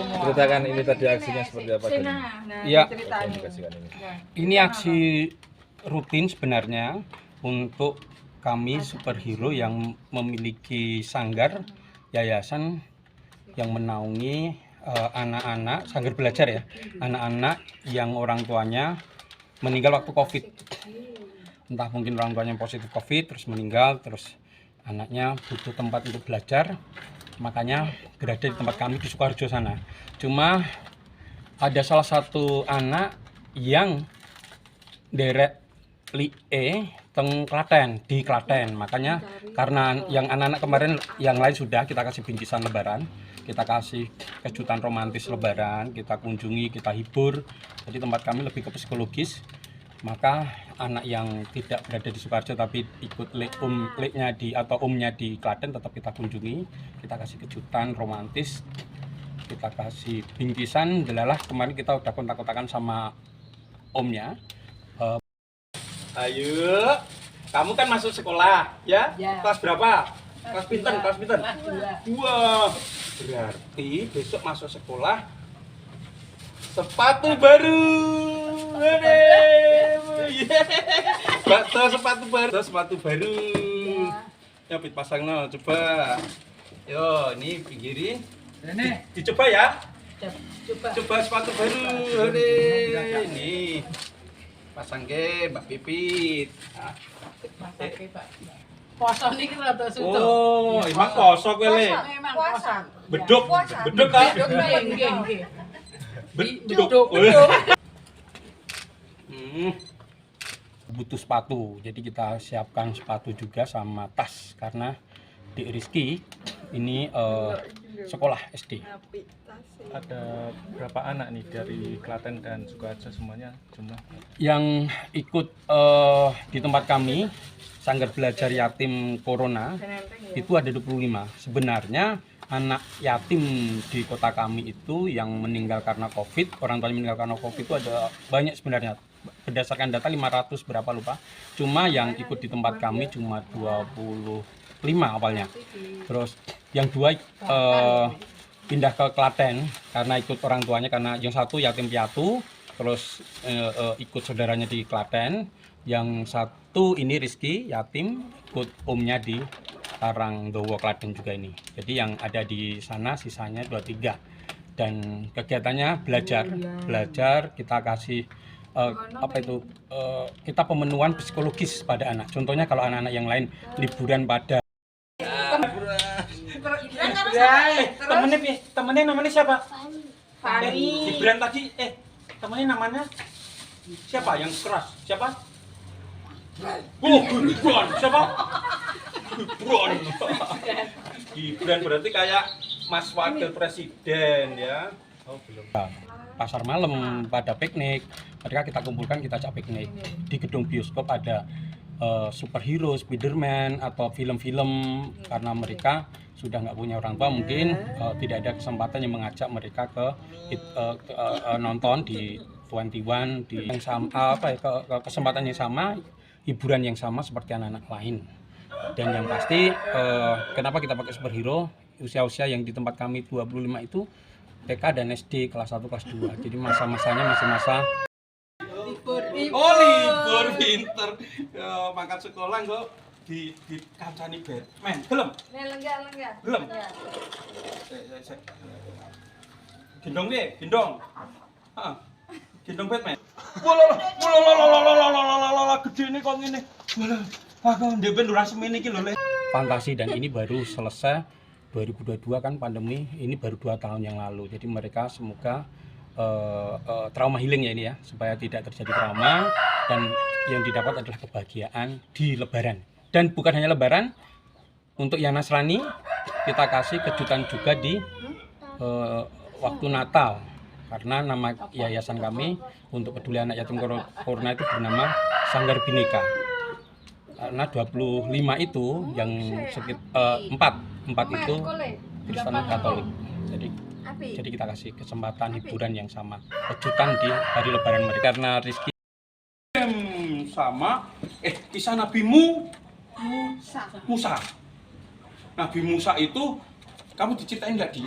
Ceritakan ini tadi aksinya seperti apa tadi? Iya, Komunikasikan ini. ini aksi rutin sebenarnya untuk kami superhero yang memiliki sanggar yayasan yang menaungi anak-anak sanggar belajar ya, anak-anak yang orang tuanya meninggal waktu COVID. Entah mungkin orang tuanya positif COVID terus meninggal, terus anaknya butuh tempat untuk belajar, makanya berada di tempat kami di Sukoharjo sana. Cuma ada salah satu anak yang derek lie teng Klaten, di Klaten. Makanya karena yang anak-anak kemarin yang lain sudah kita kasih bingkisan lebaran, kita kasih kejutan romantis lebaran, kita kunjungi, kita hibur. Jadi tempat kami lebih ke psikologis. Maka anak yang tidak berada di Sukoharjo tapi ikut leknya di atau omnya di Klaten tetap kita kunjungi, kita kasih kejutan romantis, kita kasih bingkisan. Delalah kemarin kita udah kontak-kontakan sama omnya. Ayo, kamu kan masuk sekolah ya? Kelas berapa? Kelas pinten? Kelas pinten? 2. Berarti besok masuk sekolah sepatu baru. Sepatu baru. Nyopit pasang no, coba. Yo, ini pinggirin. Dicoba ya. Coba sepatu baru. Ini. Pasang ke Mbak Pipit. Kosong nih kan rada sudah. Oh, emang kosong wele. Memang kosong. Beduk kan? Beduk. Butuh sepatu, jadi kita siapkan sepatu juga sama tas karena di Rizky ini sekolah SD. Ada berapa anak nih dari Klaten dan Sukoharjo semuanya jumlah? Yang ikut di tempat kami Sanggar Belajar Yatim Corona itu ada 25. Sebenarnya anak yatim di kota kami itu yang meninggal karena COVID, orang tuanya meninggal karena COVID itu ada banyak sebenarnya. Berdasarkan data 500 berapa lupa. Cuma yang ikut di tempat kami cuma 25 awalnya. Terus yang 2 pindah ke Klaten karena ikut orang tuanya, karena yang satu yatim piatu, terus ikut saudaranya di Klaten. Yang satu ini Rizky yatim, ikut omnya di Karangdowo Klaten juga ini. Jadi yang ada di sana sisanya 23. Dan kegiatannya belajar kita kasih kita pemenuhan psikologis pada anak. Contohnya kalau anak-anak yang lain liburan pada temennya namanya siapa? Fani. Gibran tadi temennya namanya siapa yang keras? Siapa? Gibran. Siapa? Gibran berarti kayak Mas Wakil Presiden ya. Oh, belum. Pasar malam pada piknik, mereka kita kumpulkan, kita ajak piknik. Di gedung bioskop ada superhero, Spiderman atau film-film, karena mereka sudah nggak punya orang tua, mungkin tidak ada kesempatan yang mengajak mereka ke nonton di 21 di yang sama, kesempatan yang sama, hiburan yang sama seperti anak-anak lain. Dan yang pasti kenapa kita pakai superhero, usia-usia yang di tempat kami 25 itu TK dan SD kelas 1 kelas 2. Jadi masa-masanya masih masa libur pinter. Mangkat sekolah kok di kancani Batman. Gelem? Lenggak. Gelem. Gendong deh, gendong. Heeh. Gendong Batman. Wala gede ini kok ngene. Aku ndek ben ora semene iki lho. Fantasi, dan ini baru selesai 2022 kan pandemi, ini baru 2 tahun yang lalu. Jadi mereka semoga trauma healing ya ini ya, supaya tidak terjadi trauma, dan yang didapat adalah kebahagiaan di Lebaran. Dan bukan hanya Lebaran, untuk yang Nasrani kita kasih kejutan juga di waktu Natal, karena nama yayasan kami untuk peduli anak yatim corona itu bernama Sanggar Bhinneka. Karena 25 itu yang empat itu Kristen Katolik. Jadi kita kasih kesempatan hiburan yang sama, kejutan di hari Lebaran mereka. Karena Rizky sama kisah Nabi Musa. Nabi Musa itu kamu diceritain nggak di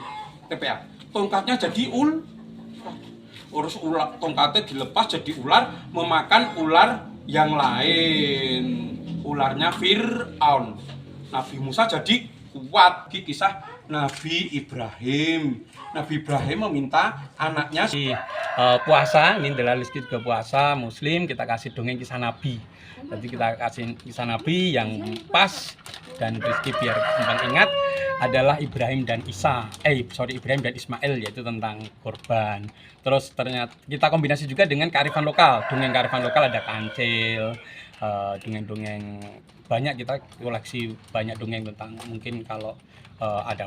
TPA? tongkatnya jadi urus ular, tongkatnya dilepas jadi ular, memakan ular yang lain. Ularnya Fir'aun. Nabi Musa jadi kuat. Kisah Nabi Ibrahim. Nabi Ibrahim meminta anaknya puasa, ini adalah rezeki juga puasa Muslim, kita kasih dongeng kisah Nabi. Jadi kita kasih kisah Nabi yang pas dan rezeki biar gampang ingat adalah Ibrahim dan Ibrahim dan Ismail, yaitu tentang korban. Terus ternyata kita kombinasi juga dengan kearifan lokal. Dongeng kearifan lokal ada kancil, dongeng-dongeng banyak, kita koleksi banyak dongeng tentang mungkin kalau ada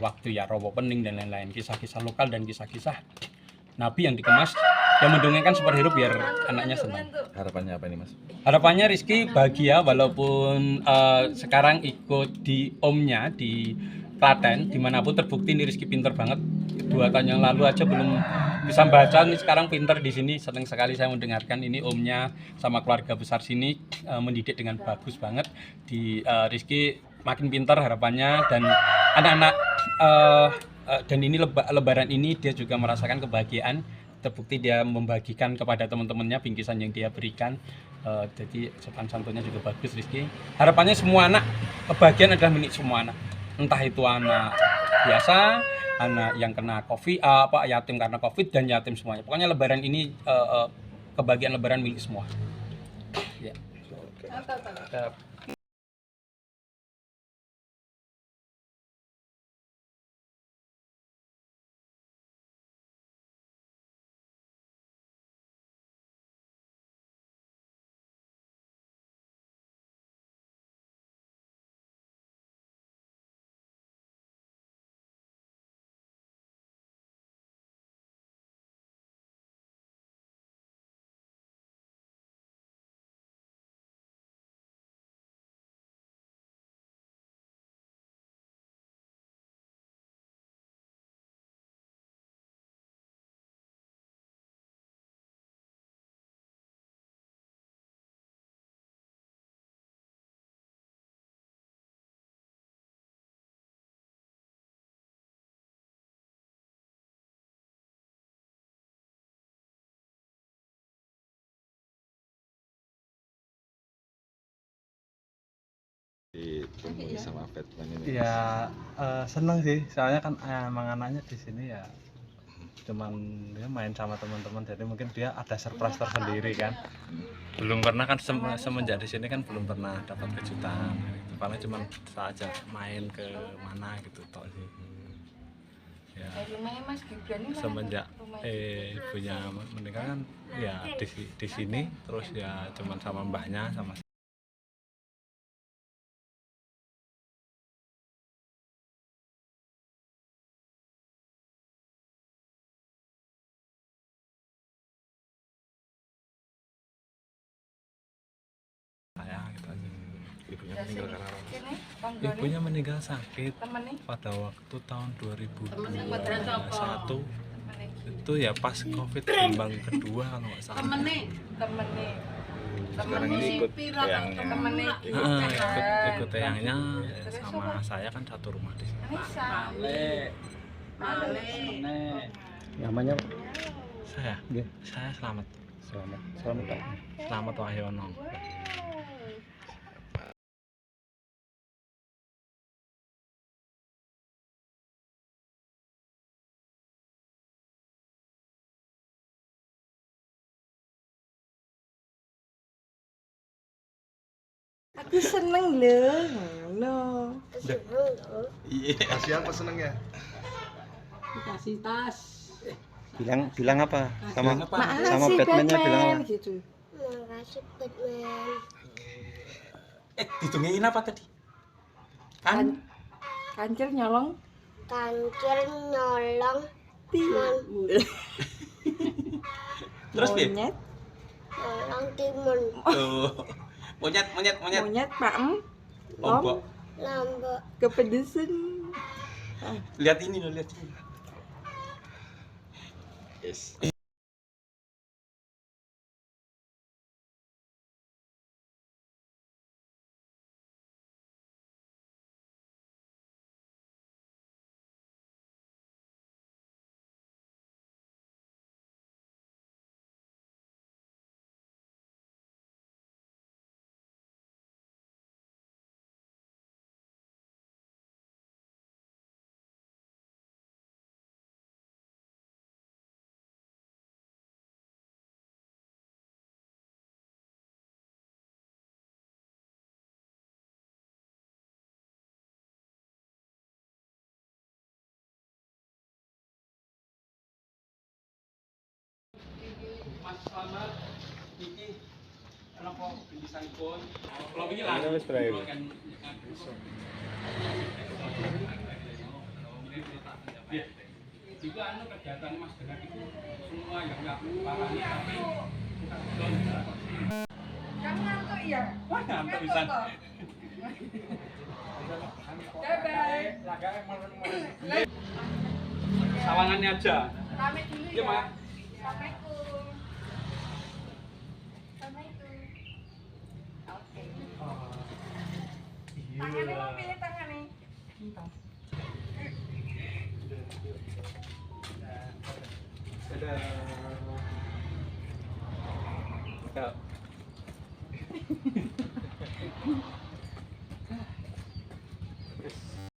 waktu ya rowo pening dan lain-lain, kisah-kisah lokal dan kisah-kisah Nabi yang dikemas yang mendongengkan superhero biar anaknya senang. Harapannya apa ini Mas? Harapannya Rizky bahagia walaupun sekarang ikut di omnya di Klaten, dimanapun terbukti nih Rizky pinter banget. 2 tahun yang lalu aja belum bisa baca, nih sekarang pinter di sini. Senang sekali saya mendengarkan ini omnya sama keluarga besar sini mendidik dengan bagus banget. Di Rizky makin pintar harapannya, dan anak-anak dan ini lebaran ini dia juga merasakan kebahagiaan, terbukti dia membagikan kepada teman-temannya bingkisan yang dia berikan. Jadi sopan santunnya juga bagus Rizky. Harapannya semua anak, kebahagiaan adalah milik semua anak, entah itu anak biasa, anak yang kena COVID, yatim karena COVID, dan yatim semuanya. Pokoknya lebaran ini kebahagiaan lebaran milik semua ya. Ditemui sama Batman ini. Ya seneng sih, soalnya kan emang anaknya di sini ya cuman dia main sama teman-teman, jadi mungkin dia ada surprise tersendiri kan. Belum pernah kan semenjak di sini kan belum pernah dapat kejutan. Paling cuman saja main ke mana gitu toh sih. Ya Rumahnya Mas Gibran ini semenjak ibunya meninggal kan ya di sini terus ya cuman sama mbahnya sama saya gitu aja. Ibunya meninggal karena apa? Ibunya meninggal sakit temennya pada waktu tahun Temennya kuadran apa? 2021 itu ya pas COVID gelombang kedua kalau nggak salah. temennya Sekarang ini ikut yang temennya ikut eyangnya sama saya kan satu rumah di sini. Namanya Saya Selamat Pak. Selamat Wahyono. aku seneng loh no Kasih apa seneng ya? dikasih tas bilang apa sama makasih Batman-nya bilang Batman apa? gitu. Makasih Batman. Didongengin apa tadi? Kan Kancil nyolong Kancil nyolong Terus piye? Monyet, Orang timun. Tuh. Monyet. monyet Pak Ombok. Lombok. kepedesan. Lihat ini loh, lihat ini. Yes. Mas Selamat, iki kenapa pingsanipun? Kalau wingi lah. Juga anu kegiatan Mas dengan itu semua yang enggak parani tapi Kamu ngantuk ya? wah ngantuk pisan. Bye-bye. Sawangannya aja. Pamit dulu Iya, ya. Mak. Assalamualaikum. Assalamualaikum. Oke. Tangannya mau pilih tangannya. Dadah.